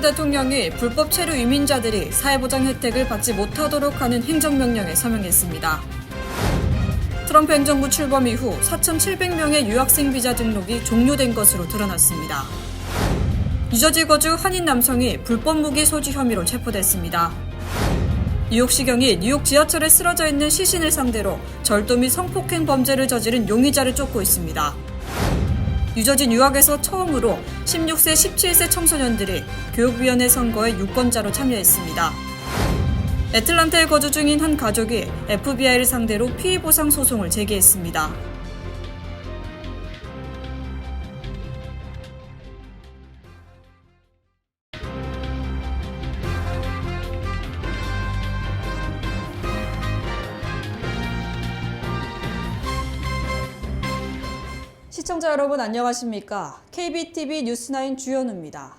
트럼프 대통령이 불법 체류 이민자들이 사회보장 혜택을 받지 못하도록 하는 행정명령에 서명했습니다. 트럼프 행정부 출범 이후 4,700명의 유학생 비자 등록이 종료된 것으로 드러났습니다. 뉴저지 거주 한인 남성이 불법 무기 소지 혐의로 체포됐습니다. 뉴욕시경이 뉴욕 지하철에 쓰러져 있는 시신을 상대로 절도 및 성폭행 범죄를 저지른 용의자를 쫓고 있습니다. 뉴저지 뉴악에서 처음으로 16세, 17세 청소년들이 교육위원회 선거에 유권자로 참여했습니다. 애틀란타에 거주 중인 한 가족이 FBI를 상대로 피해보상 소송을 제기했습니다. 시청자 여러분 안녕하십니까? KBTV 뉴스9 주현우입니다.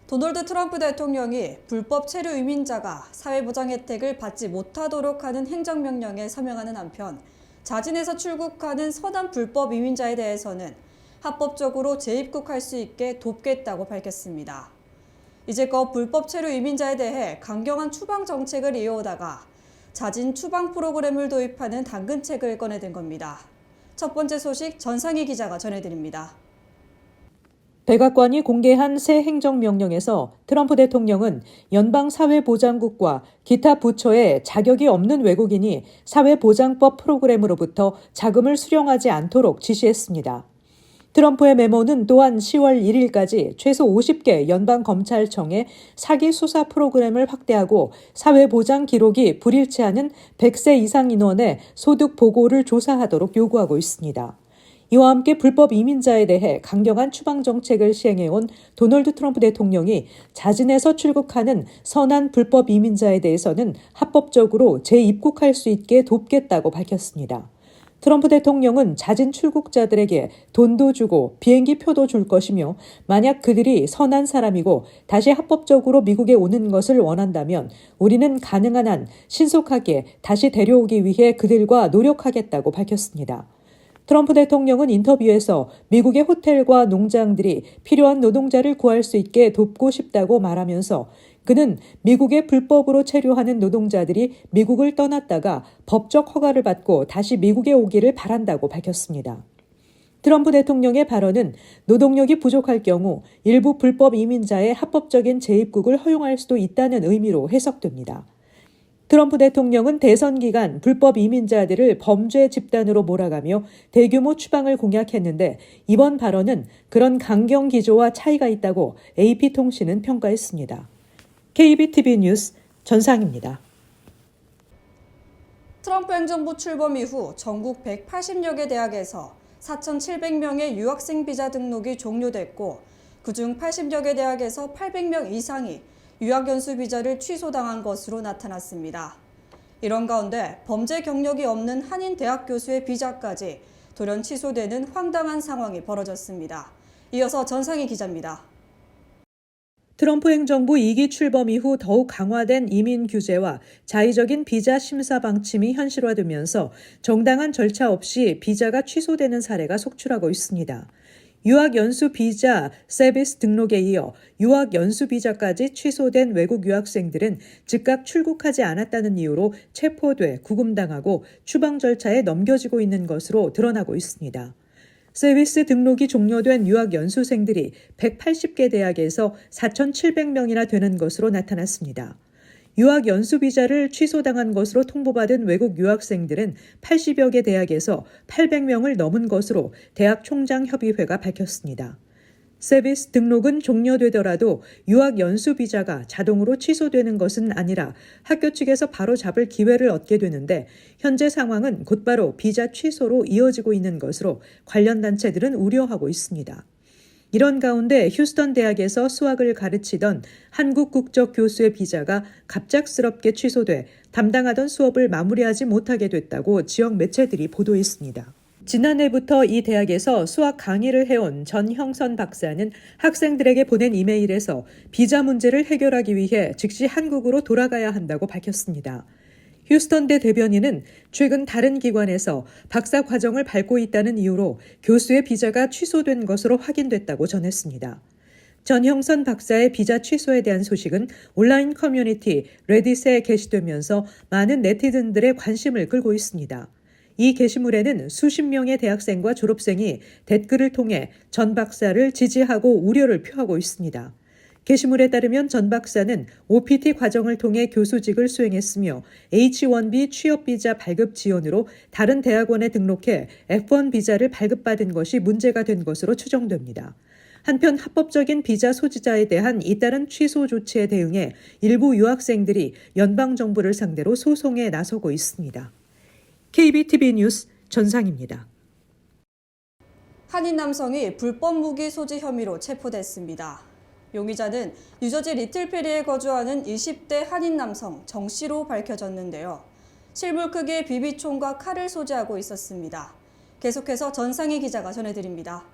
도널드 트럼프 대통령이 불법 체류 이민자가 사회보장 혜택을 받지 못하도록 하는 행정명령에 서명하는 한편 자진해서 출국하는 서남 불법 이민자에 대해서는 합법적으로 재입국할 수 있게 돕겠다고 밝혔습니다. 이제껏 불법 체류 이민자에 대해 강경한 추방 정책을 이어오다가 자진 추방 프로그램을 도입하는 당근책을 꺼내든 겁니다. 첫 번째 소식 전상희 기자가 전해드립니다. 백악관이 공개한 새 행정명령에서 트럼프 대통령은 연방사회보장국과 기타 부처에 자격이 없는 외국인이 사회보장법 프로그램으로부터 자금을 수령하지 않도록 지시했습니다. 트럼프의 메모는 또한 10월 1일까지 최소 50개 연방검찰청의 사기 수사 프로그램을 확대하고 사회보장 기록이 불일치하는 100세 이상 인원의 소득 보고를 조사하도록 요구하고 있습니다. 이와 함께 불법 이민자에 대해 강경한 추방 정책을 시행해온 도널드 트럼프 대통령이 자진해서 출국하는 선한 불법 이민자에 대해서는 합법적으로 재입국할 수 있게 돕겠다고 밝혔습니다. 트럼프 대통령은 자진 출국자들에게 돈도 주고 비행기 표도 줄 것이며 만약 그들이 선한 사람이고 다시 합법적으로 미국에 오는 것을 원한다면 우리는 가능한 한 신속하게 다시 데려오기 위해 그들과 노력하겠다고 밝혔습니다. 트럼프 대통령은 인터뷰에서 미국의 호텔과 농장들이 필요한 노동자를 구할 수 있게 돕고 싶다고 말하면서 그는 미국에 불법으로 체류하는 노동자들이 미국을 떠났다가 법적 허가를 받고 다시 미국에 오기를 바란다고 밝혔습니다. 트럼프 대통령의 발언은 노동력이 부족할 경우 일부 불법 이민자의 합법적인 재입국을 허용할 수도 있다는 의미로 해석됩니다. 트럼프 대통령은 대선 기간 불법 이민자들을 범죄 집단으로 몰아가며 대규모 추방을 공약했는데 이번 발언은 그런 강경 기조와 차이가 있다고 AP통신은 평가했습니다. KBTV 뉴스 전상입니다. 트럼프 행정부 출범 이후 전국 180여 개 대학에서 4,700명의 유학생 비자 등록이 종료됐고 그중 80여 개 대학에서 800명 이상이 유학연수 비자를 취소당한 것으로 나타났습니다. 이런 가운데 범죄 경력이 없는 한인 대학 교수의 비자까지 돌연 취소되는 황당한 상황이 벌어졌습니다. 이어서 전상희 기자입니다. 트럼프 행정부 2기 출범 이후 더욱 강화된 이민 규제와 자의적인 비자 심사 방침이 현실화되면서 정당한 절차 없이 비자가 취소되는 사례가 속출하고 있습니다. 유학연수 비자 서비스 등록에 이어 유학연수 비자까지 취소된 외국 유학생들은 즉각 출국하지 않았다는 이유로 체포돼 구금당하고 추방 절차에 넘겨지고 있는 것으로 드러나고 있습니다. 서비스 등록이 종료된 유학연수생들이 180개 대학에서 4,700명이나 되는 것으로 나타났습니다. 유학연수 비자를 취소당한 것으로 통보받은 외국 유학생들은 80여 개 대학에서 800명을 넘은 것으로 대학총장협의회가 밝혔습니다. 서비스 등록은 종료되더라도 유학연수 비자가 자동으로 취소되는 것은 아니라 학교 측에서 바로 잡을 기회를 얻게 되는데 현재 상황은 곧바로 비자 취소로 이어지고 있는 것으로 관련 단체들은 우려하고 있습니다. 이런 가운데 휴스턴 대학에서 수학을 가르치던 한국 국적 교수의 비자가 갑작스럽게 취소돼 담당하던 수업을 마무리하지 못하게 됐다고 지역 매체들이 보도했습니다. 지난해부터 이 대학에서 수학 강의를 해온 전형선 박사는 학생들에게 보낸 이메일에서 비자 문제를 해결하기 위해 즉시 한국으로 돌아가야 한다고 밝혔습니다. 휴스턴대 대변인은 최근 다른 기관에서 박사 과정을 밟고 있다는 이유로 교수의 비자가 취소된 것으로 확인됐다고 전했습니다. 전형선 박사의 비자 취소에 대한 소식은 온라인 커뮤니티 레딧에 게시되면서 많은 네티즌들의 관심을 끌고 있습니다. 이 게시물에는 수십 명의 대학생과 졸업생이 댓글을 통해 전 박사를 지지하고 우려를 표하고 있습니다. 게시물에 따르면 전 박사는 OPT 과정을 통해 교수직을 수행했으며 H-1B 취업비자 발급 지원으로 다른 대학원에 등록해 F-1 비자를 발급받은 것이 문제가 된 것으로 추정됩니다. 한편 합법적인 비자 소지자에 대한 잇따른 취소 조치에 대응해 일부 유학생들이 연방정부를 상대로 소송에 나서고 있습니다. KBTV 뉴스 전상입니다. 한인 남성이 불법 무기 소지 혐의로 체포됐습니다. 용의자는 뉴저지 리틀페리에 거주하는 20대 한인 남성 정 씨로 밝혀졌는데요. 실물 크기의 비비총과 칼을 소지하고 있었습니다. 계속해서 전상희 기자가 전해드립니다.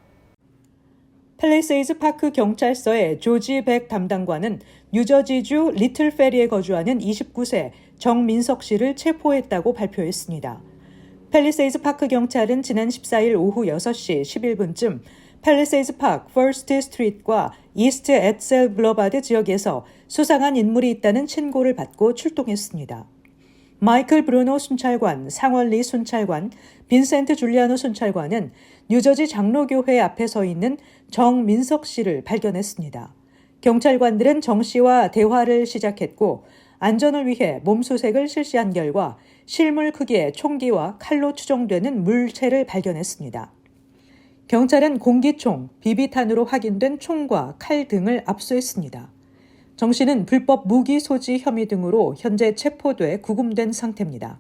팰리세이즈 파크 경찰서의 조지 백 담당관은 뉴저지주 리틀페리에 거주하는 29세 정민석 씨를 체포했다고 발표했습니다. 팰리세이즈 파크 경찰은 지난 14일 오후 6시 11분쯤 팰리세이즈 파크 퍼스트 스트리트과 이스트 에셀 블러바드 지역에서 수상한 인물이 있다는 신고를 받고 출동했습니다. 마이클 브루노 순찰관, 상원리 순찰관, 빈센트 줄리아노 순찰관은 뉴저지 장로교회 앞에 서 있는 정민석 씨를 발견했습니다. 경찰관들은 정 씨와 대화를 시작했고 안전을 위해 몸수색을 실시한 결과 실물 크기의 총기와 칼로 추정되는 물체를 발견했습니다. 경찰은 공기총, 비비탄으로 확인된 총과 칼 등을 압수했습니다. 정 씨는 불법 무기 소지 혐의 등으로 현재 체포돼 구금된 상태입니다.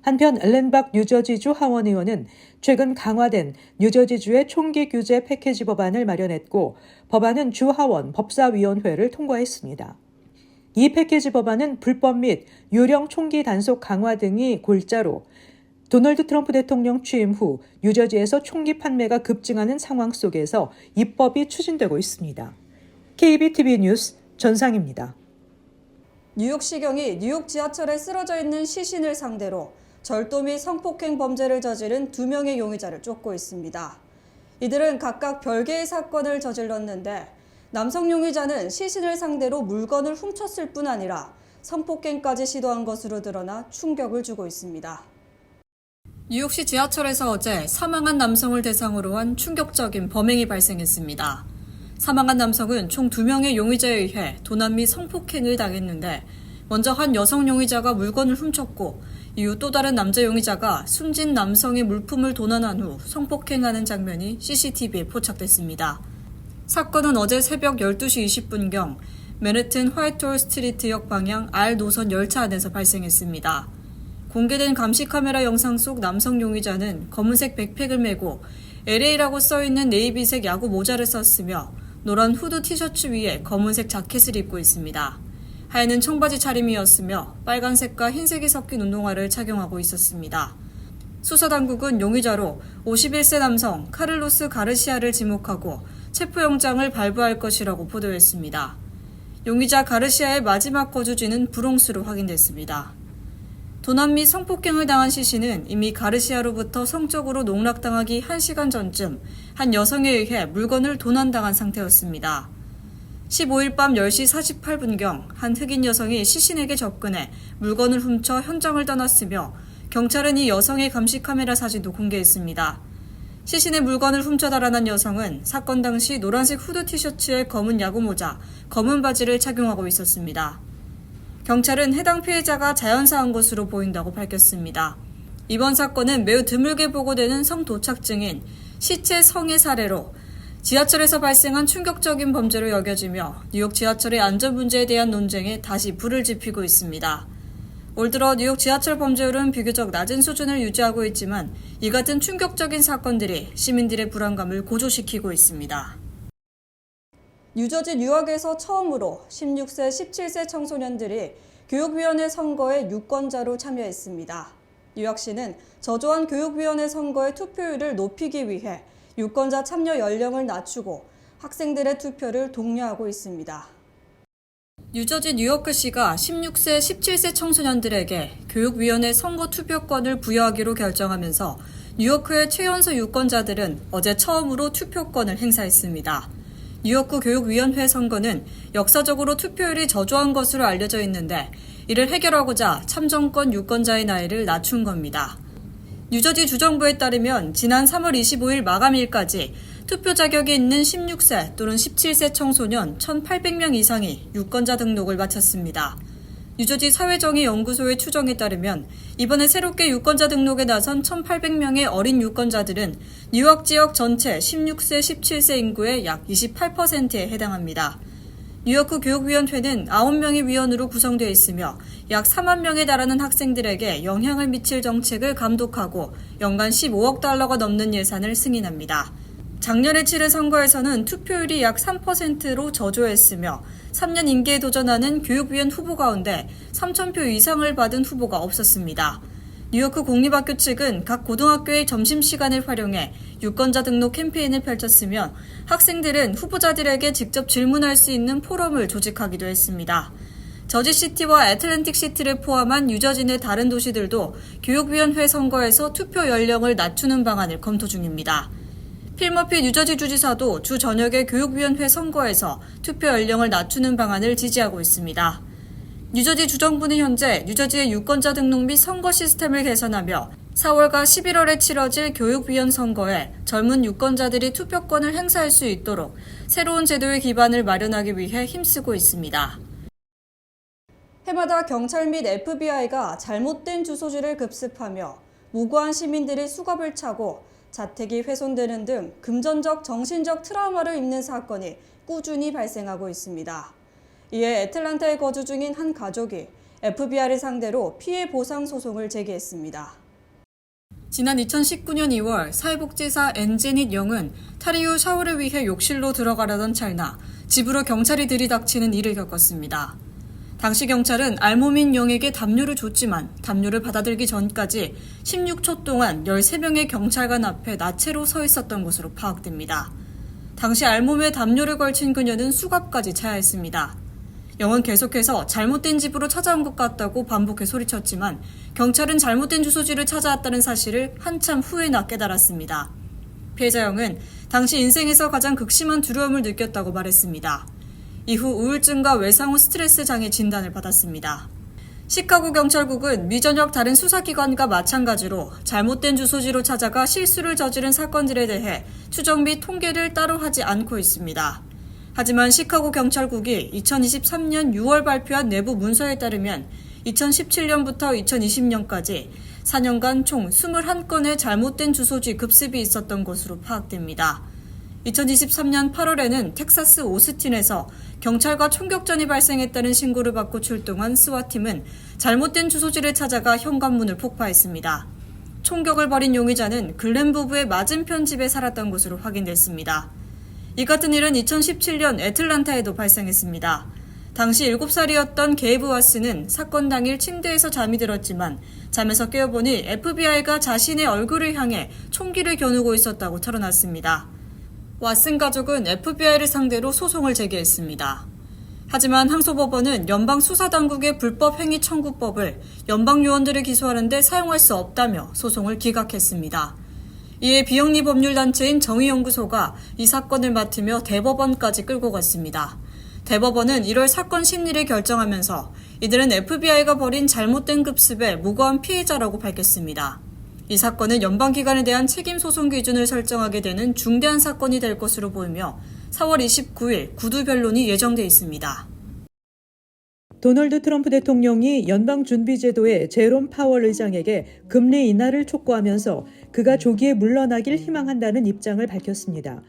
한편 엘렌박 뉴저지주 하원 의원은 최근 강화된 뉴저지주의 총기 규제 패키지 법안을 마련했고 법안은 주 하원 법사위원회를 통과했습니다. 이 패키지 법안은 불법 및 유령 총기 단속 강화 등이 골자로 도널드 트럼프 대통령 취임 후 뉴저지에서 총기 판매가 급증하는 상황 속에서 입법이 추진되고 있습니다. KBTV 뉴스 전상입니다. 뉴욕시경이 뉴욕 지하철에 쓰러져 있는 시신을 상대로 절도 및 성폭행 범죄를 저지른 2명의 용의자를 쫓고 있습니다. 이들은 각각 별개의 사건을 저질렀는데 남성 용의자는 시신을 상대로 물건을 훔쳤을 뿐 아니라 성폭행까지 시도한 것으로 드러나 충격을 주고 있습니다. 뉴욕시 지하철에서 어제 사망한 남성을 대상으로 한 충격적인 범행이 발생했습니다. 사망한 남성은 총 2명의 용의자에 의해 도난 및 성폭행을 당했는데 먼저 한 여성 용의자가 물건을 훔쳤고 이후 또 다른 남자 용의자가 숨진 남성의 물품을 도난한 후 성폭행하는 장면이 CCTV에 포착됐습니다. 사건은 어제 새벽 12시 20분경 맨해튼 화이트홀 스트리트역 방향 R 노선 열차 안에서 발생했습니다. 공개된 감시 카메라 영상 속 남성 용의자는 검은색 백팩을 메고 LA라고 써있는 네이비색 야구 모자를 썼으며 노란 후드 티셔츠 위에 검은색 자켓을 입고 있습니다. 하얀은 청바지 차림이었으며 빨간색과 흰색이 섞인 운동화를 착용하고 있었습니다. 수사당국은 용의자로 51세 남성 카를로스 가르시아를 지목하고 체포영장을 발부할 것이라고 보도했습니다. 용의자 가르시아의 마지막 거주지는 브롱스로 확인됐습니다. 도난 및 성폭행을 당한 시신은 이미 가르시아로부터 성적으로 농락당하기 1시간 전쯤 한 여성에 의해 물건을 도난당한 상태였습니다. 15일 밤 10시 48분경 한 흑인 여성이 시신에게 접근해 물건을 훔쳐 현장을 떠났으며 경찰은 이 여성의 감시 카메라 사진도 공개했습니다. 시신의 물건을 훔쳐 달아난 여성은 사건 당시 노란색 후드 티셔츠에 검은 야구모자, 검은 바지를 착용하고 있었습니다. 경찰은 해당 피해자가 자연사한 것으로 보인다고 밝혔습니다. 이번 사건은 매우 드물게 보고되는 성도착증인 시체 성애 사례로 지하철에서 발생한 충격적인 범죄로 여겨지며 뉴욕 지하철의 안전 문제에 대한 논쟁에 다시 불을 지피고 있습니다. 올 들어 뉴욕 지하철 범죄율은 비교적 낮은 수준을 유지하고 있지만 이 같은 충격적인 사건들이 시민들의 불안감을 고조시키고 있습니다. 뉴저지 뉴욕에서 처음으로 16세, 17세 청소년들이 교육위원회 선거에 유권자로 참여했습니다. 뉴욕시는 저조한 교육위원회 선거의 투표율을 높이기 위해 유권자 참여 연령을 낮추고 학생들의 투표를 독려하고 있습니다. 뉴저지 뉴요크시가 16세, 17세 청소년들에게 교육위원회 선거 투표권을 부여하기로 결정하면서 뉴요크의 최연소 유권자들은 어제 처음으로 투표권을 행사했습니다. 뉴욕구 교육위원회 선거는 역사적으로 투표율이 저조한 것으로 알려져 있는데 이를 해결하고자 참정권 유권자의 나이를 낮춘 겁니다. 뉴저지 주정부에 따르면 지난 3월 25일 마감일까지 투표 자격이 있는 16세 또는 17세 청소년 1,800명 이상이 유권자 등록을 마쳤습니다. 뉴저지 사회정의연구소의 추정에 따르면 이번에 새롭게 유권자 등록에 나선 1,800명의 어린 유권자들은 뉴욕 지역 전체 16세, 17세 인구의 약 28%에 해당합니다. 뉴욕구 교육위원회는 9명의 위원으로 구성되어 있으며 약 4만 명에 달하는 학생들에게 영향을 미칠 정책을 감독하고 연간 15억 달러가 넘는 예산을 승인합니다. 작년에 치른 선거에서는 투표율이 약 3%로 저조했으며 3년 임기에 도전하는 교육위원 후보 가운데 3,000표 이상을 받은 후보가 없었습니다. 뉴욕구 공립학교 측은 각 고등학교의 점심시간을 활용해 유권자 등록 캠페인을 펼쳤으며 학생들은 후보자들에게 직접 질문할 수 있는 포럼을 조직하기도 했습니다. 저지시티와 애틀랜틱시티를 포함한 뉴저지 내 다른 도시들도 교육위원회 선거에서 투표 연령을 낮추는 방안을 검토 중입니다. 필 머피 뉴저지 주지사도 주 저녁의 교육위원회 선거에서 투표 연령을 낮추는 방안을 지지하고 있습니다. 뉴저지 주정부는 현재 뉴저지의 유권자 등록 및 선거 시스템을 개선하며 4월과 11월에 치러질 교육위원 선거에 젊은 유권자들이 투표권을 행사할 수 있도록 새로운 제도의 기반을 마련하기 위해 힘쓰고 있습니다. 해마다 경찰 및 FBI가 잘못된 주소지를 급습하며 무고한 시민들이 수갑을 차고 자택이 훼손되는 등 금전적, 정신적 트라우마를 입는 사건이 꾸준히 발생하고 있습니다. 이에 애틀랜타에 거주 중인 한 가족이 FBI를 상대로 피해 보상 소송을 제기했습니다. 지난 2019년 2월 사회복지사 앤제닛 영은 탈의 후 샤워를 위해 욕실로 들어가려던 찰나 집으로 경찰이 들이닥치는 일을 겪었습니다. 당시 경찰은 알몸인 영에게 담요를 줬지만 담요를 받아들기 전까지 16초 동안 13명의 경찰관 앞에 나체로 서 있었던 것으로 파악됩니다. 당시 알몸에 담요를 걸친 그녀는 수갑까지 차야 했습니다. 영은 계속해서 잘못된 집으로 찾아온 것 같다고 반복해 소리쳤지만 경찰은 잘못된 주소지를 찾아왔다는 사실을 한참 후에나 깨달았습니다. 피해자 영은 당시 인생에서 가장 극심한 두려움을 느꼈다고 말했습니다. 이후 우울증과 외상후 스트레스 장애 진단을 받았습니다. 시카고 경찰국은 미전역 다른 수사기관과 마찬가지로 잘못된 주소지로 찾아가 실수를 저지른 사건들에 대해 추정 및 통계를 따로 하지 않고 있습니다. 하지만 시카고 경찰국이 2023년 6월 발표한 내부 문서에 따르면 2017년부터 2020년까지 4년간 총 21건의 잘못된 주소지 급습이 있었던 것으로 파악됩니다. 2023년 8월에는 텍사스 오스틴에서 경찰과 총격전이 발생했다는 신고를 받고 출동한 스와팀은 잘못된 주소지를 찾아가 현관문을 폭파했습니다. 총격을 벌인 용의자는 글렌 부부의 맞은편 집에 살았던 것으로 확인됐습니다. 이 같은 일은 2017년 애틀랜타에도 발생했습니다. 당시 7살이었던 게이브 와스는 사건 당일 침대에서 잠이 들었지만 잠에서 깨어보니 FBI가 자신의 얼굴을 향해 총기를 겨누고 있었다고 털어놨습니다. 왓슨 가족은 FBI를 상대로 소송을 제기했습니다. 하지만 항소법원은 연방수사당국의 불법행위 청구법을 연방요원들을 기소하는 데 사용할 수 없다며 소송을 기각했습니다. 이에 비영리 법률단체인 정의연구소가 이 사건을 맡으며 대법원까지 끌고 갔습니다. 대법원은 1월 사건 심리를 결정하면서 이들은 FBI가 벌인 잘못된 급습의 무고한 피해자라고 밝혔습니다. 이 사건은 연방기관에 대한 책임 소송 기준을 설정하게 되는 중대한 사건이 될 것으로 보이며 4월 29일 구두 변론이 예정돼 있습니다. 도널드 트럼프 대통령이 연방준비제도의 제롬 파월 의장에게 금리 인하를 촉구하면서 그가 조기에 물러나길 희망한다는 입장을 밝혔습니다.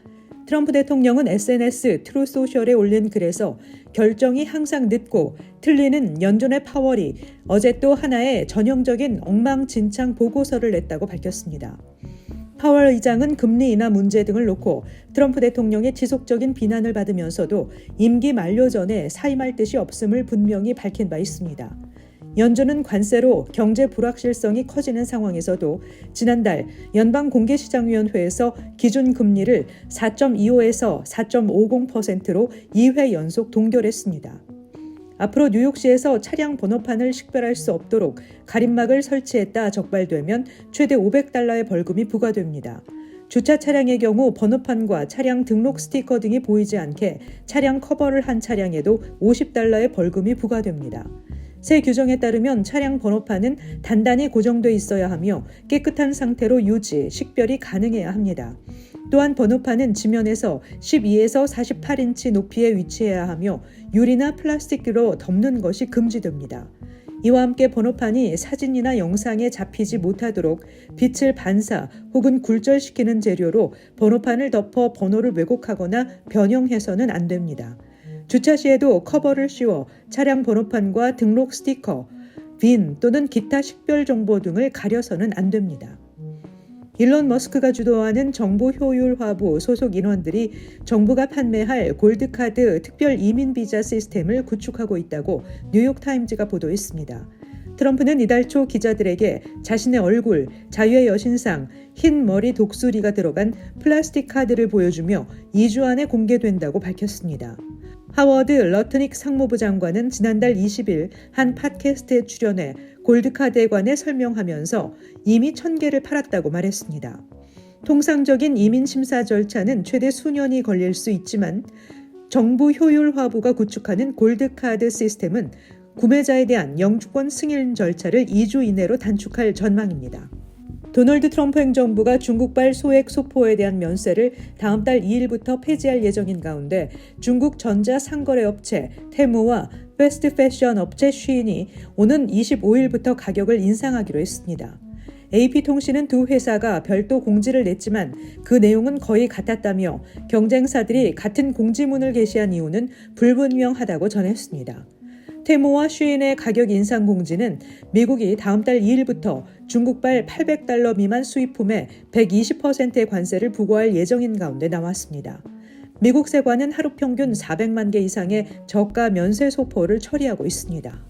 트럼프 대통령은 SNS 트루 소셜에 올린 글에서 결정이 항상 늦고 틀리는 연준의 파월이 어제 또 하나의 전형적인 엉망진창 보고서를 냈다고 밝혔습니다. 파월 의장은 금리 인하 문제 등을 놓고 트럼프 대통령의 지속적인 비난을 받으면서도 임기 만료 전에 사임할 뜻이 없음을 분명히 밝힌 바 있습니다. 연준은 관세로 경제 불확실성이 커지는 상황에서도 지난달 연방공개시장위원회에서 기준금리를 4.25에서 4.50%로 2회 연속 동결했습니다. 앞으로 뉴욕시에서 차량 번호판을 식별할 수 없도록 가림막을 설치했다 적발되면 최대 $500의 벌금이 부과됩니다. 주차 차량의 경우 번호판과 차량 등록 스티커 등이 보이지 않게 차량 커버를 한 차량에도 $50의 벌금이 부과됩니다. 새 규정에 따르면 차량 번호판은 단단히 고정돼 있어야 하며 깨끗한 상태로 유지, 식별이 가능해야 합니다. 또한 번호판은 지면에서 12에서 48인치 높이에 위치해야 하며 유리나 플라스틱으로 덮는 것이 금지됩니다. 이와 함께 번호판이 사진이나 영상에 잡히지 못하도록 빛을 반사 혹은 굴절시키는 재료로 번호판을 덮어 번호를 왜곡하거나 변형해서는 안 됩니다. 주차 시에도 커버를 씌워 차량 번호판과 등록 스티커, 빈 또는 기타 식별 정보 등을 가려서는 안 됩니다. 일론 머스크가 주도하는 정부 효율화부 소속 인원들이 정부가 판매할 골드카드 특별 이민 비자 시스템을 구축하고 있다고 뉴욕타임즈가 보도했습니다. 트럼프는 이달 초 기자들에게 자신의 얼굴, 자유의 여신상, 흰 머리 독수리가 들어간 플라스틱 카드를 보여주며 2주 안에 공개된다고 밝혔습니다. 하워드 러트닉 상무부 장관은 지난달 20일 한 팟캐스트에 출연해 골드카드에 관해 설명하면서 이미 1,000개를 팔았다고 말했습니다. 통상적인 이민 심사 절차는 최대 수년이 걸릴 수 있지만 정부 효율화부가 구축하는 골드카드 시스템은 구매자에 대한 영주권 승인 절차를 2주 이내로 단축할 전망입니다. 도널드 트럼프 행정부가 중국발 소액 소포에 대한 면세를 다음 달 2일부터 폐지할 예정인 가운데 중국 전자 상거래 업체 테무와 패스트 패션 업체 쉬인이 오는 25일부터 가격을 인상하기로 했습니다. AP통신은 두 회사가 별도 공지를 냈지만 그 내용은 거의 같았다며 경쟁사들이 같은 공지문을 게시한 이유는 불분명하다고 전했습니다. 테무와 쉬인의 가격 인상 공지는 미국이 다음 달 2일부터 중국발 $800 미만 수입품에 120%의 관세를 부과할 예정인 가운데 나왔습니다. 미국 세관은 하루 평균 400만 개 이상의 저가 면세 소포를 처리하고 있습니다.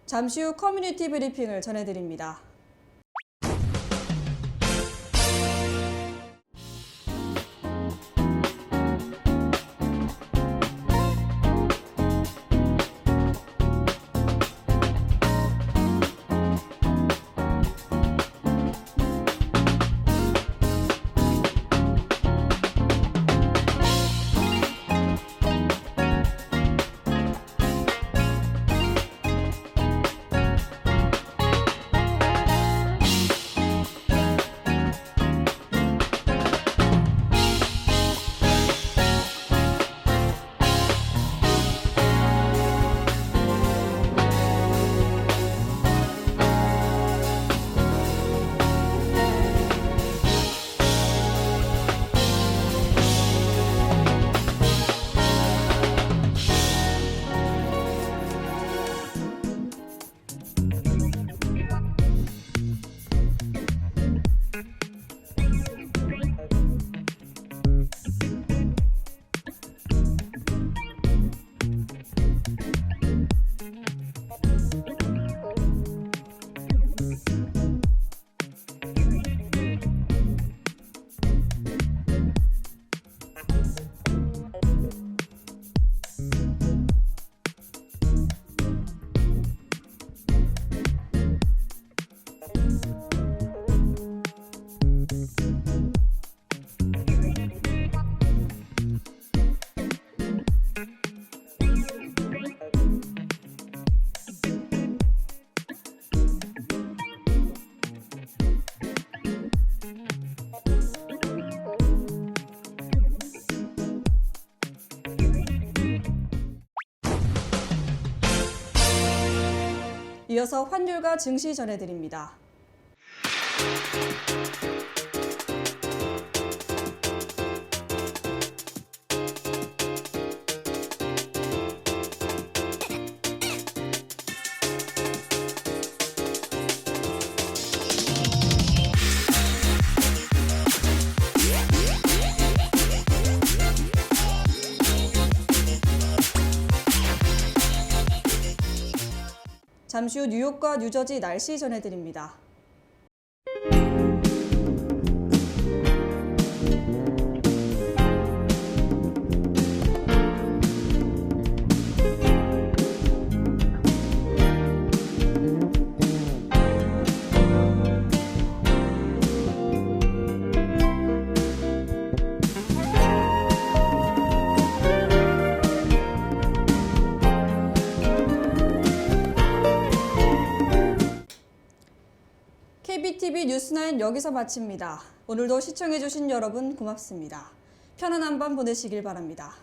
잠시 후 커뮤니티 브리핑을 전해드립니다. 이어서 환율과 증시 전해드립니다. 잠시 후 뉴욕과 뉴저지 날씨 전해드립니다. KBTV 뉴스9 여기서 마칩니다. 오늘도 시청해주신 여러분 고맙습니다. 편안한 밤 보내시길 바랍니다.